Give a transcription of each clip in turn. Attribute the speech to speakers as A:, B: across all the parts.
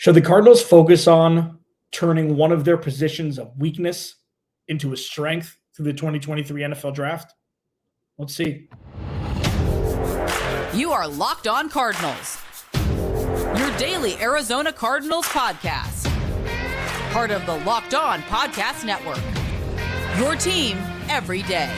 A: Should the Cardinals focus on turning one of their positions of weakness into a strength through the 2023 NFL Draft? Let's see.
B: You are Locked On Cardinals, your daily Arizona Cardinals podcast. Part of the Locked On Podcast Network, your team every day.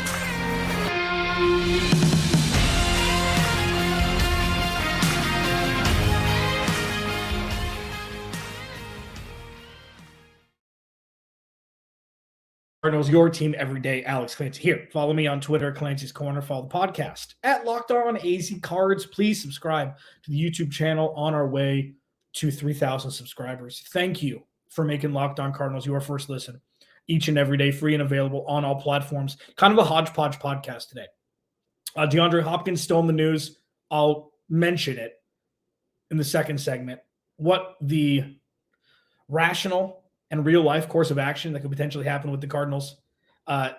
A: Cardinals, your team every day. Alex Clancy here. Follow me on Twitter, Clancy's Corner. Follow the podcast at Locked On AZ Cards. Please subscribe to the YouTube channel on our way to 3,000 subscribers. Thank you for making Locked On Cardinals your first listen each and every day, free and available on all platforms. Kind of a hodgepodge podcast today. DeAndre Hopkins still in the news. I'll mention it in the second segment. What the rational and real life course of action that could potentially happen with the Cardinals. I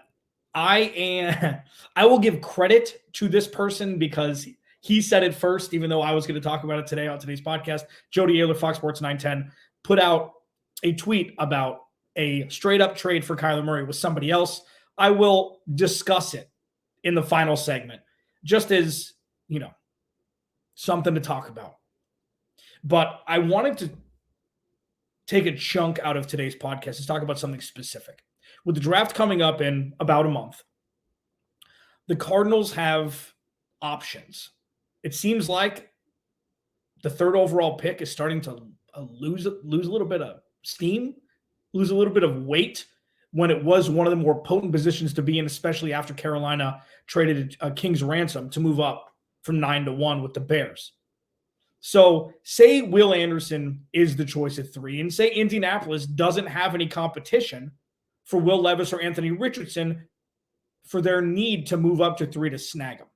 A: will give credit to this person because he said it first, even though I was going to talk about it today on today's podcast. Jody Ayler, Fox Sports 910, put out a tweet about a straight up trade for Kyler Murray with somebody else. I will discuss it in the final segment, just as, something to talk about. But I wanted to take a chunk out of today's podcast to talk about something specific. With the draft coming up in about a month, the Cardinals have options. It seems like the third overall pick is starting to lose a little bit of steam, lose a little bit of weight when it was one of the more potent positions to be in, especially after Carolina traded a king's ransom to move up from 9-1 with the Bears. So say Will Anderson is the choice at 3, and say Indianapolis doesn't have any competition for Will Levis or Anthony Richardson for their need to move up to 3 to snag them.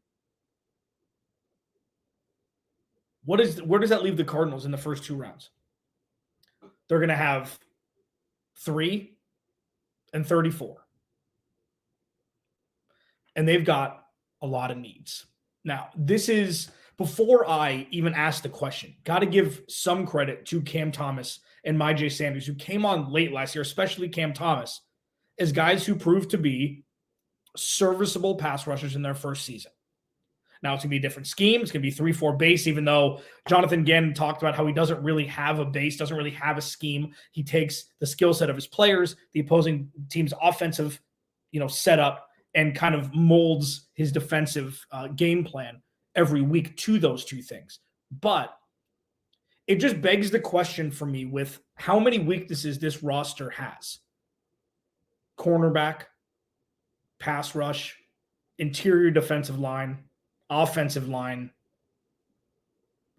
A: Where does that leave the Cardinals in the first 2 rounds? They're going to have 3 and 34. And they've got a lot of needs. Now, this is before I even ask the question, got to give some credit to Cam Thomas and Myjai Sanders, who came on late last year, especially Cam Thomas, as guys who proved to be serviceable pass rushers in their first season. Now, it's going to be a different scheme. It's going to be 3-4 base, even though Jonathan Gannon talked about how he doesn't really have a base, doesn't really have a scheme. He takes the skill set of his players, the opposing team's offensive, setup, and kind of molds his defensive game plan every week to those two things. But it just begs the question for me with how many weaknesses this roster has. Cornerback, pass rush, interior defensive line, offensive line,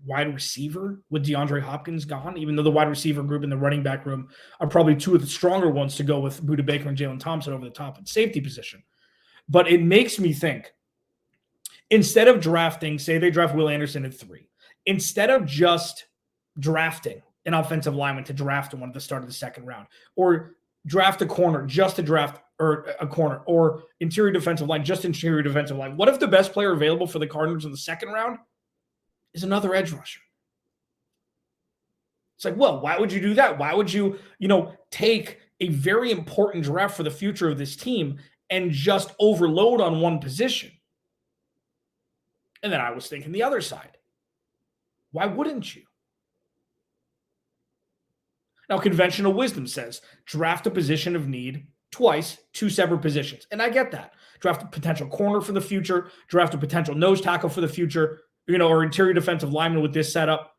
A: wide receiver with DeAndre Hopkins gone, even though the wide receiver group and the running back room are probably two of the stronger ones to go with Budda Baker and Jalen Thompson over the top at safety position. But it makes me think, instead of drafting, say they draft Will Anderson at 3, instead of just drafting an offensive lineman to draft one at the start of the second round, or draft a corner just to draft or a corner, or interior defensive line, just interior defensive line. What if the best player available for the Cardinals in the second round is another edge rusher? It's like, well, why would you do that? Why would you, take a very important draft for the future of this team and just overload on one position? And then I was thinking the other side. Why wouldn't you? Now, conventional wisdom says draft a position of need twice, 2 separate positions. And I get that. Draft a potential corner for the future, draft a potential nose tackle for the future, or interior defensive lineman with this setup,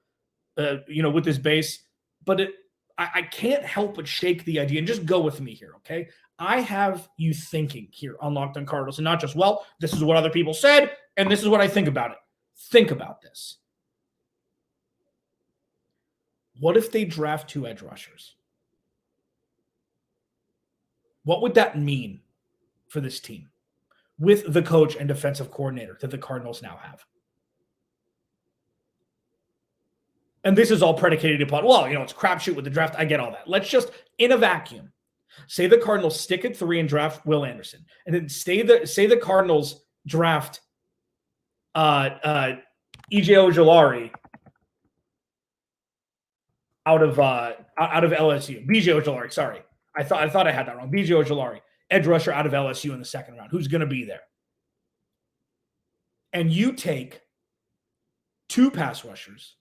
A: with this base. But I can't help but shake the idea, and just go with me here, okay? I have you thinking here on Locked On Cardinals, and not just, well, this is what other people said, and this is what I think about it. Think about this. What if they draft 2 edge rushers? What would that mean for this team with the coach and defensive coordinator that the Cardinals now have? And this is all predicated upon, it's crapshoot with the draft. I get all that. Let's just, in a vacuum, say the Cardinals stick at 3 and draft Will Anderson, and then say the Cardinals draft EJ Ojulari out of LSU. BJ Ojulari, sorry. I thought I had that wrong. BJ Ojulari, edge rusher out of LSU in the second round. Who's going to be there? And you take 2 pass rushers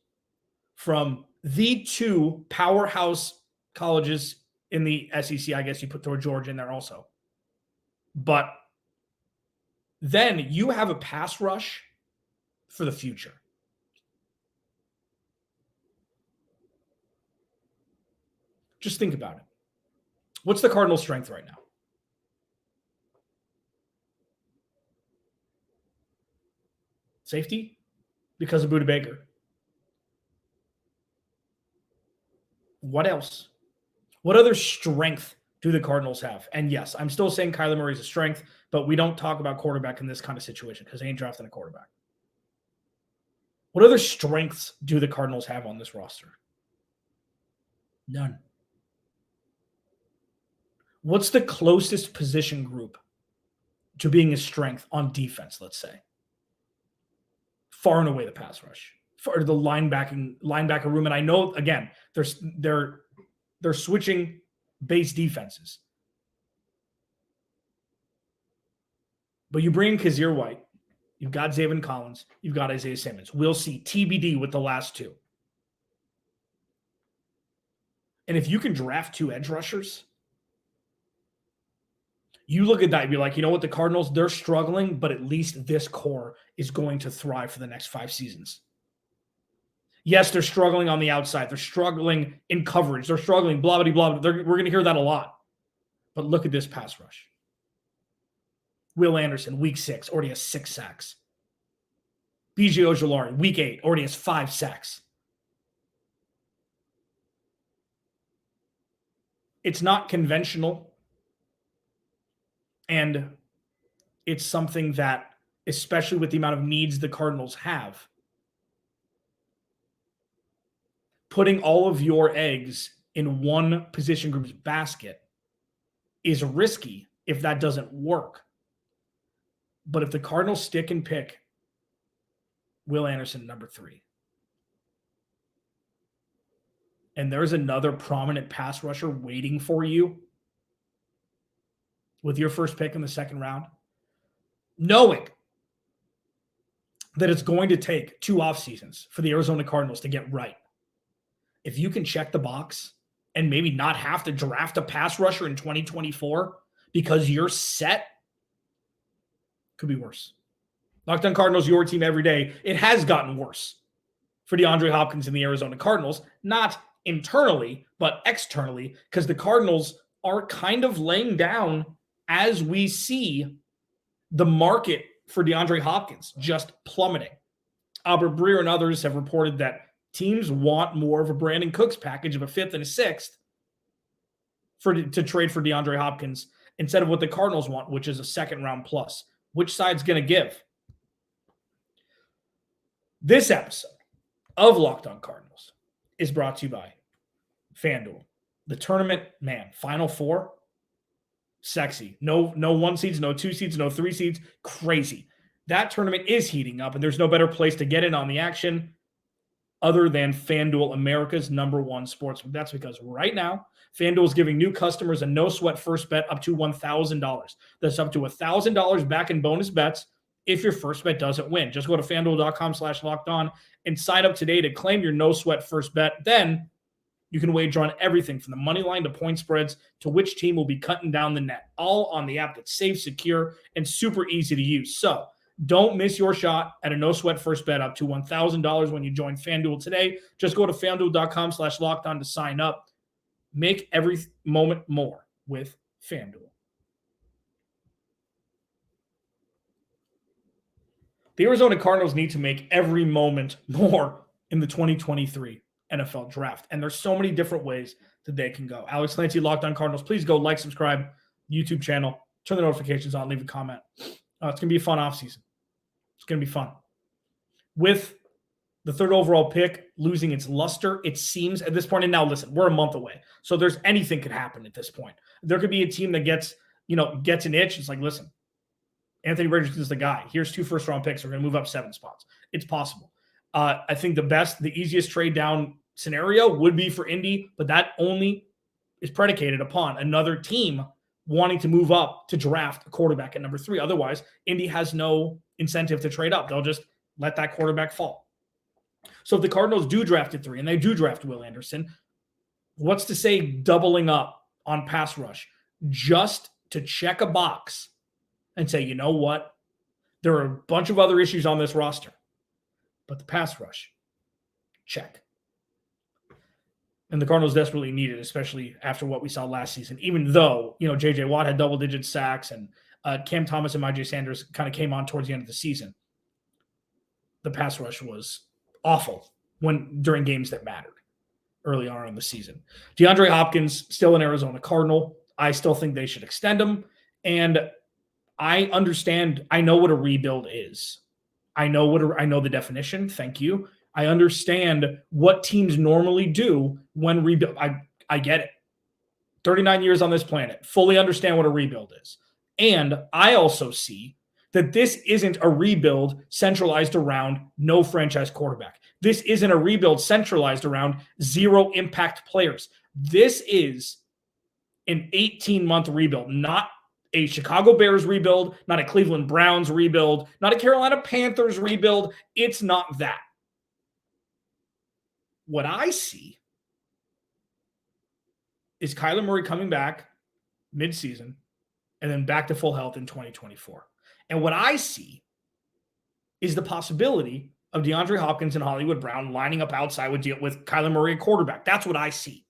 A: from the 2 powerhouse colleges in the SEC. I guess you put Georgia in there also. But then you have a pass rush for the future. Just think about it. What's the Cardinals' strength right now? Safety? Because of Budda Baker. What else? What other strength do the Cardinals have? And yes, I'm still saying Kyler Murray is a strength, but we don't talk about quarterback in this kind of situation because they ain't drafting a quarterback. What other strengths do the Cardinals have on this roster? None. What's the closest position group to being a strength on defense, let's say? Far and away the pass rush. For the linebacker room. And I know, again, they're switching base defenses. But you bring in Kazir White, you've got Zaven Collins, you've got Isaiah Simmons. We'll see TBD with the last 2. And if you can draft 2 edge rushers, you look at that and be like, you know what, the Cardinals, they're struggling, but at least this core is going to thrive for the next 5 seasons. Yes, they're struggling on the outside. They're struggling in coverage. They're struggling, blah, blah, blah. We're going to hear that a lot. But look at this pass rush. Will Anderson, week 6, already has 6 sacks. BJ Ojulari, week 8, already has 5 sacks. It's not conventional. And it's something that, especially with the amount of needs the Cardinals have, putting all of your eggs in one position group's basket is risky if that doesn't work. But if the Cardinals stick and pick Will Anderson, number 3, and there's another prominent pass rusher waiting for you with your first pick in the second round, knowing that it's going to take 2 off seasons for the Arizona Cardinals to get right. If you can check the box and maybe not have to draft a pass rusher in 2024 because you're set, could be worse. Locked On Cardinals, your team every day. It has gotten worse for DeAndre Hopkins and the Arizona Cardinals, not internally, but externally, because the Cardinals are kind of laying down as we see the market for DeAndre Hopkins just plummeting. Albert Breer and others have reported that teams want more of a Brandon Cooks package of a 5th and a 6th to trade for DeAndre Hopkins instead of what the Cardinals want, which is a 2nd round plus. Which side's going to give? This episode of Locked On Cardinals is brought to you by FanDuel. The tournament, man, Final 4, sexy. No 1 seeds, no 2 seeds, no 3 seeds. Crazy. That tournament is heating up, and there's no better place to get in on the action other than FanDuel, America's #1 sportsbook. That's because right now, FanDuel is giving new customers a no-sweat first bet up to $1,000. That's up to $1,000 back in bonus bets if your first bet doesn't win. Just go to FanDuel.com/lockedon and sign up today to claim your no-sweat first bet. Then you can wager on everything from the money line to point spreads to which team will be cutting down the net, all on the app that's safe, secure, and super easy to use. So don't miss your shot at a no-sweat first bet up to $1,000 when you join FanDuel today. Just go to FanDuel.com/lockedon to sign up. Make every moment more with FanDuel. The Arizona Cardinals need to make every moment more in the 2023 NFL Draft. And there's so many different ways that they can go. Alex Clancy, Locked On Cardinals. Please go like, subscribe, YouTube channel, turn the notifications on, leave a comment. It's going to be a fun offseason. It's going to be fun. With the 3rd overall pick losing its luster, it seems at this point, and now listen, we're a month away. So there's anything could happen at this point. There could be a team that gets an itch. It's like, listen, Anthony Richardson's the guy. Here's 2 first-round picks. We're going to move up 7 spots. It's possible. I think the easiest trade down scenario would be for Indy, but that only is predicated upon another team wanting to move up to draft a quarterback at number 3. Otherwise, Indy has no incentive to trade up. They'll just let that quarterback fall. So if the Cardinals do draft at 3 and they do draft Will Anderson, what's to say doubling up on pass rush just to check a box and say, you know what? There are a bunch of other issues on this roster, but the pass rush, check. And the Cardinals desperately need it, especially after what we saw last season, even though, J.J. Watt had double-digit sacks and Cam Thomas and Myjai Sanders kind of came on towards the end of the season. The pass rush was awful during games that mattered early on in the season. DeAndre Hopkins, still an Arizona Cardinal. I still think they should extend him. And I understand, I know what a rebuild is. I know the definition. Thank you. I understand what teams normally do when rebuild. I get it. 39 years on this planet, fully understand what a rebuild is. And I also see that this isn't a rebuild centralized around no franchise quarterback. This isn't a rebuild centralized around 0 impact players. This is an 18-month rebuild, not a Chicago Bears rebuild, not a Cleveland Browns rebuild, not a Carolina Panthers rebuild. It's not that. What I see is Kyler Murray coming back mid-season and then back to full health in 2024. And what I see is the possibility of DeAndre Hopkins and Hollywood Brown lining up outside with Kyler Murray at quarterback. That's what I see.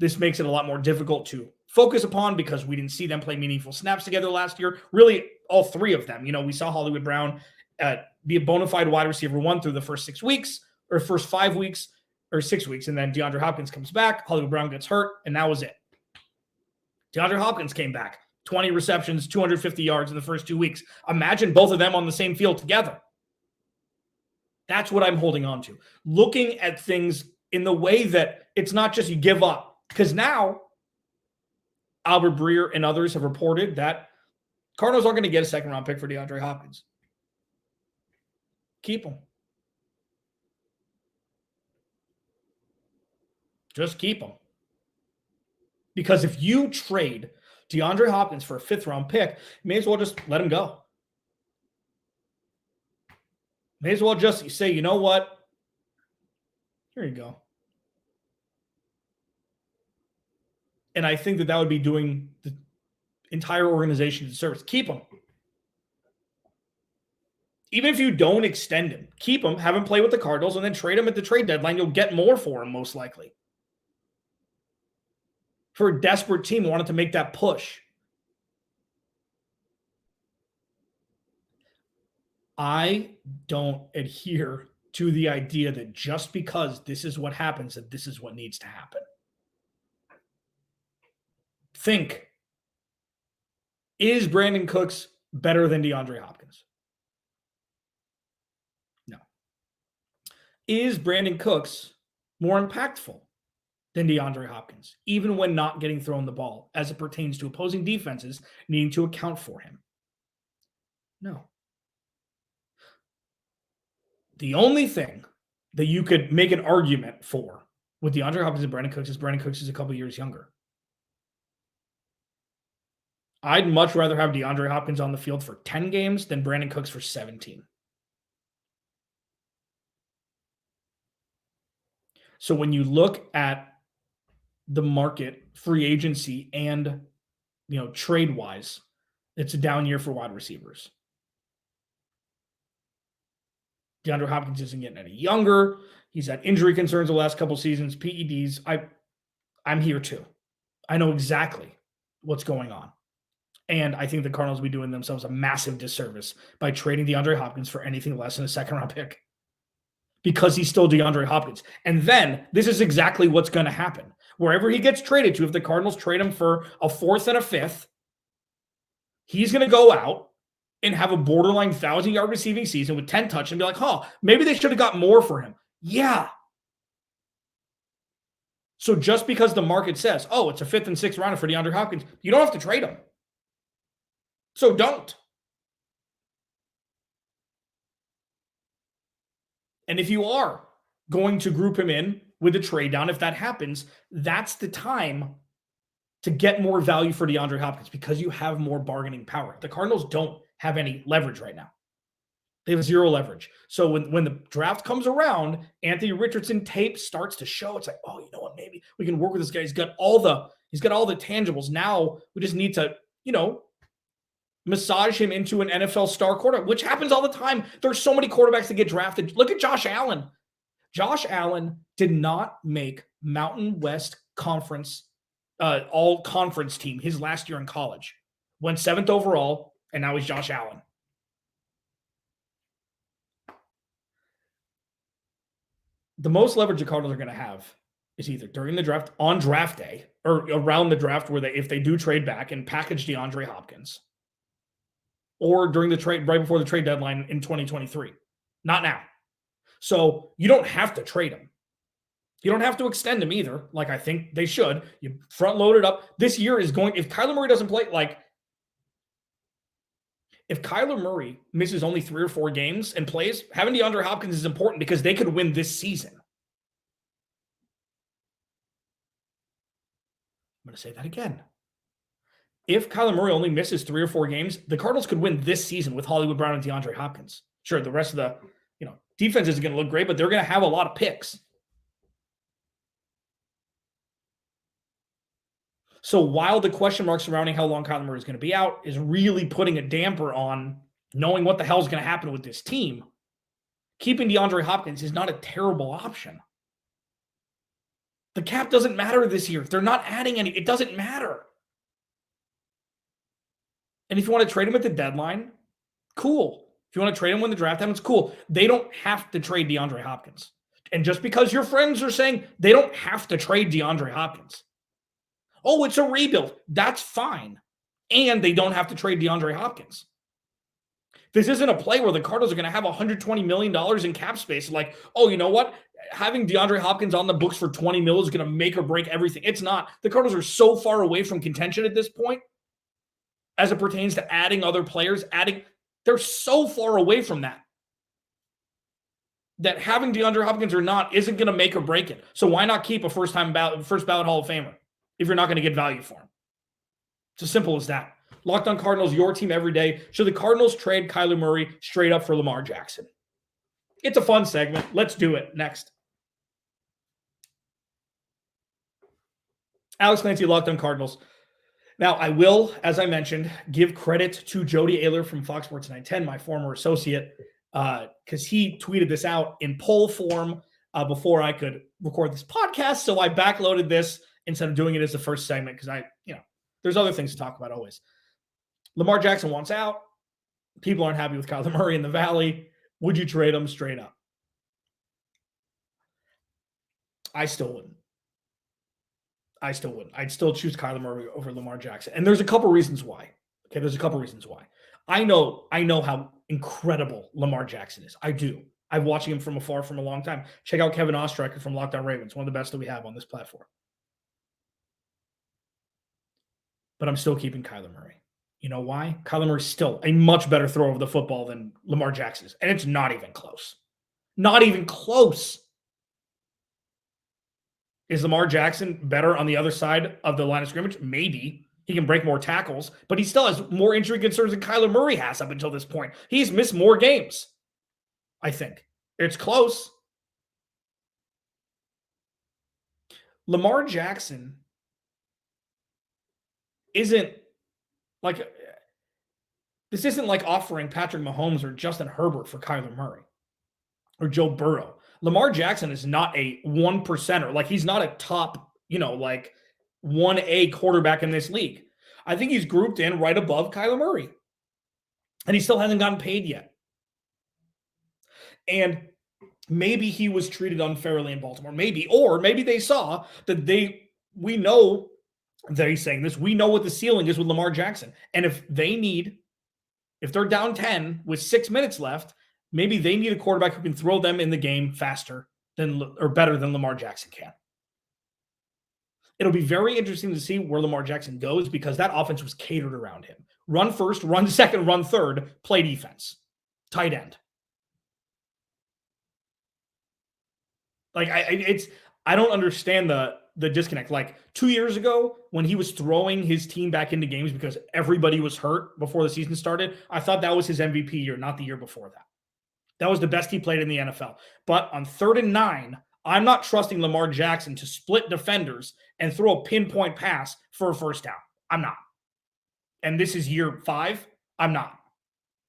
A: This makes it a lot more difficult to focus upon because we didn't see them play meaningful snaps together last year. Really, all 3 of them. We saw Hollywood Brown be a bona fide wide receiver 1 through the first 6 weeks. Or first 5 weeks or 6 weeks. And then DeAndre Hopkins comes back. Hollywood Brown gets hurt. And that was it. DeAndre Hopkins came back. 20 receptions, 250 yards in the first 2 weeks. Imagine both of them on the same field together. That's what I'm holding on to. Looking at things in the way that it's not just you give up. Because now, Albert Breer and others have reported that Cardinals aren't going to get a second-round pick for DeAndre Hopkins. Keep him. Just keep him. Because if you trade DeAndre Hopkins for a 5th-round pick, you may as well just let him go. May as well just say, you know what? Here you go. And I think that would be doing the entire organization a service. Keep him. Even if you don't extend him, keep him, have him play with the Cardinals, and then trade him at the trade deadline. You'll get more for him, most likely. For a desperate team who wanted to make that push. I don't adhere to the idea that just because this is what happens, that this is what needs to happen. Think, is Brandon Cooks better than DeAndre Hopkins? No. Is Brandon Cooks more impactful than DeAndre Hopkins, even when not getting thrown the ball, as it pertains to opposing defenses needing to account for him? No. The only thing that you could make an argument for with DeAndre Hopkins and Brandon Cooks is a couple years younger. I'd much rather have DeAndre Hopkins on the field for 10 games than Brandon Cooks for 17. So when you look at the market, free agency, and trade-wise, it's a down year for wide receivers. DeAndre Hopkins isn't getting any younger. He's had injury concerns the last couple seasons, PEDs. I'm here too. I know exactly what's going on. And I think the Cardinals will be doing themselves a massive disservice by trading DeAndre Hopkins for anything less than a second-round pick. Because he's still DeAndre Hopkins. And then this is exactly what's going to happen. Wherever he gets traded to, if the Cardinals trade him for a 4th and a 5th, he's going to go out and have a borderline 1,000-yard receiving season with 10 touchdowns and be like, maybe they should have got more for him. Yeah. So just because the market says, it's a 5th and 6th rounder for DeAndre Hopkins, you don't have to trade him. So don't. And if you are going to group him in with a trade down. If that happens, that's the time to get more value for DeAndre Hopkins because you have more bargaining power. The Cardinals don't have any leverage right now. They have zero leverage. So when the draft comes around, Anthony Richardson tape starts to show. It's like, oh, you know what? Maybe we can work with this guy. He's got all the tangibles. Now we just need to, massage him into an NFL star quarterback, which happens all the time. There's so many quarterbacks that get drafted. Look at Josh Allen. Josh Allen did not make Mountain West Conference all conference team his last year in college. Went 7th overall, and now he's Josh Allen. The most leverage the Cardinals are going to have is either during the draft, on draft day, or around the draft where if they do trade back and package DeAndre Hopkins, or during the trade, right before the trade deadline in 2023. Not now. So you don't have to trade him. You don't have to extend him either, like I think they should. You front load it up. This year is going, if Kyler Murray doesn't play, if Kyler Murray misses only 3 or 4 games and plays, having DeAndre Hopkins is important because they could win this season. I'm going to say that again. If Kyler Murray only misses 3 or 4 games, the Cardinals could win this season with Hollywood Brown and DeAndre Hopkins. Sure, the rest of the defense isn't going to look great, but they're going to have a lot of picks. So while the question mark surrounding how long Kyler Murray is going to be out is really putting a damper on knowing what the hell is going to happen with this team, keeping DeAndre Hopkins is not a terrible option. The cap doesn't matter this year. If they're not adding any, it doesn't matter. And if you want to trade him at the deadline, cool. If you want to trade him when the draft happens, cool. They don't have to trade DeAndre Hopkins. And just because your friends are saying they don't have to trade DeAndre Hopkins. Oh, it's a rebuild. That's fine. And they don't have to trade DeAndre Hopkins. This isn't a play where the Cardinals are going to have $120 million in cap space. Like, oh, you know what? Having DeAndre Hopkins on the books for $20 million is going to make or break everything. It's not. The Cardinals are so far away from contention at this point as it pertains to adding other players. They're so far away from that having DeAndre Hopkins or not isn't going to make or break it. So why not keep a first ballot Hall of Famer if you're not going to get value for him? It's as simple as that. Locked On Cardinals, your team every day. Should the Cardinals trade Kyler Murray straight up for Lamar Jackson? It's a fun segment. Let's do it. Next. Alex Clancy, Locked On Cardinals. Now, I will, as I mentioned, give credit to Jody Ayler from Fox Sports 910, my former associate, because he tweeted this out in poll form before I could record this podcast. So I backloaded this instead of doing it as the first segment because there's other things to talk about always. Lamar Jackson wants out. People aren't happy with Kyler Murray in the Valley. Would you trade him straight up? I still wouldn't. I'd still choose Kyler Murray over Lamar Jackson. And there's a couple reasons why. Okay, there's a couple reasons why. I know how incredible Lamar Jackson is. I do. I've watched him from afar from a long time. Check out Kevin Ostreicher from Locked On Ravens, one of the best that we have on this platform. But I'm still keeping Kyler Murray. You know why? Kyler Murray's still a much better thrower of the football than Lamar Jackson is. And it's not even close. Not even close. Is Lamar Jackson better on the other side of the line of scrimmage? Maybe. He can break more tackles, but he still has more injury concerns than Kyler Murray has up until this point. He's missed more games, I think. It's close. Lamar Jackson isn't like offering Patrick Mahomes or Justin Herbert for Kyler Murray or Joe Burrow. Lamar Jackson is not a 1%er. Like, he's not a top, 1A quarterback in this league. I think he's grouped in right above Kyler Murray. And he still hasn't gotten paid yet. And maybe he was treated unfairly in Baltimore. Maybe. Or maybe they saw that we know that he's saying this. We know what the ceiling is with Lamar Jackson. And if they're down 10 with 6 minutes left, maybe they need a quarterback who can throw them in the game faster or better than Lamar Jackson can. It'll be very interesting to see where Lamar Jackson goes because that offense was catered around him. Run first, run second, run third, play defense. Tight end. Like I don't understand the disconnect. Like 2 years ago, when he was throwing his team back into games because everybody was hurt before the season started, I thought that was his MVP year, not the year before that. That was the best he played in the NFL. But on 3rd and 9, I'm not trusting Lamar Jackson to split defenders and throw a pinpoint pass for a first down. I'm not. And this is year 5. I'm not.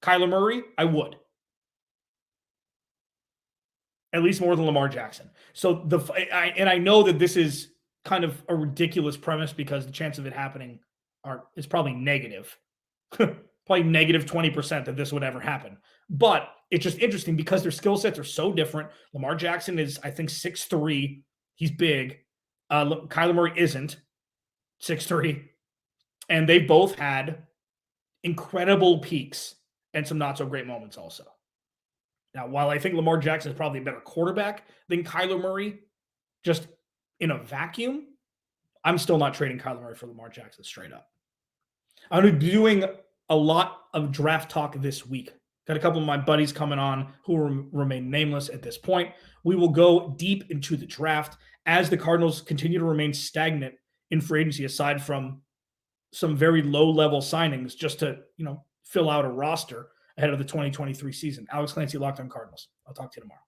A: Kyler Murray, I would. At least more than Lamar Jackson. So I know that this is kind of a ridiculous premise because the chance of it happening is probably negative. Probably negative 20% that this would ever happen. But it's just interesting because their skill sets are so different. Lamar Jackson is, I think, 6'3". He's big. Kyler Murray isn't 6'3". And they both had incredible peaks and some not so great moments also. Now, while I think Lamar Jackson is probably a better quarterback than Kyler Murray, just in a vacuum, I'm still not trading Kyler Murray for Lamar Jackson straight up. I'm going to be doing a lot of draft talk this week. Got a couple of my buddies coming on who will remain nameless at this point. We will go deep into the draft as the Cardinals continue to remain stagnant in free agency, aside from some very low-level signings just to, fill out a roster ahead of the 2023 season. Alex Clancy, Locked On Cardinals. I'll talk to you tomorrow.